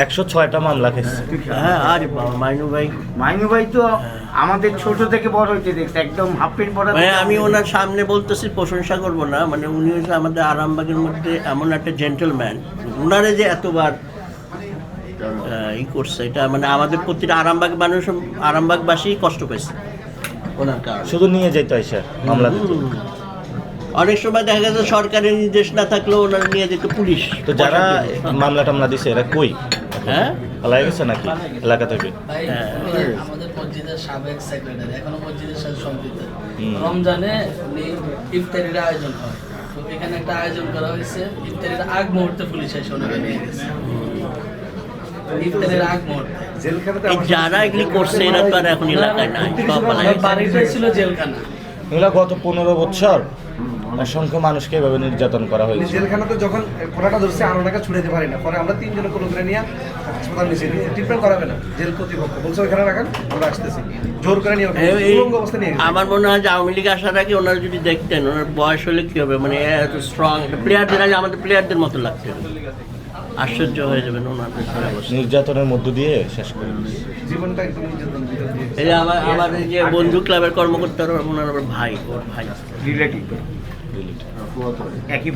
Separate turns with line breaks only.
106টা মামলা খেয়েছে।
হ্যাঁ, আর
মাইনু ভাই তো আমাদের ছোট থেকে বড় হইতে দেখছে, একদম হাফ প্যান্ট পরা।
মানে আমি ওনার সামনে বলতেছি, প্রশংসা করবো না, মানে উনি হচ্ছে আমাদের আরামবাগের মধ্যে এমন একটা জেন্টলম্যান, উনারে যে এতবার ই করছে, এটা মানে আমাদের প্রতিটা আরামবাগ মানুষ, আরামবাগবাসী কষ্ট পেয়েছে ওনার কারণে।
শুধু নিয়ে যেত এসে মামলা দিত।
অনেক সময় দেখা গেছে সরকারি নির্দেশ না থাকলেও ওনারা নিয়ে যেত পুলিশ।
তো যারা মামলা টামলা দিছে এরা কই?
হ্যাঁ,
পালাই গেছে নাকি এলাকা থেকে?
আমাদের মসজিদের সাবেক সেক্রেটারি, এখনো মসজিদের সাথে সম্পৃক্ত। রমজানে ইফতারির আয়োজন হয়, তো এখানে একটা আয়োজন করা হয়েছে, ইফতারির আগ মুহূর্তে পুলিশ এসে ওনাকে নিয়ে গেছে। ইফতারির আগ মুহূর্তে
যারা এগুলি করছে এরা তো আর এখন এলাকায় নাই, সব পালাই গেছে।
বাড়িটাই ছিল জেলখানা।
এগুলা গত 15 বছর অসংখ্য মানুষকে এভাবে নির্যাতন করা হয়েছে।
জেলখানাতে যখন খোলাটা ধরছে আর ওনাকে ছুড়াতে পারি না, পরে আমরা 3 জন কোনো করে নিয়ে হাসপাতাল নিয়েছি, ট্রিটমেন্ট করাবে না জেল কর্তৃপক্ষ বলছে ওইখানে রাখেন, আমরা আসতেছি, জোর করে নিয়ে উলঙ্গ অবস্থা নিয়ে গেছে।
আমার মনে হয় যে আওয়ামী লীগ আসার আগে ওনারা যদি দেখতেন ওনার বয়স হলে কি হবে, মানে এত স্ট্রং প্লেয়ারদের আগে আমাদের প্লেয়ারদের মতো লাগছে, আশ্চর্য হয়ে যাবেন ওনাদের অবস্থা।
নির্যাতনের মধ্য দিয়ে শেষ করে
জীবনটা একদম নির্যাতন।
এই যে আমার এই যে বন্ধু ক্লাবের কর্মকর্তারা ওনার আবার ভাই, ওর ভাই
রিলেটিভ একই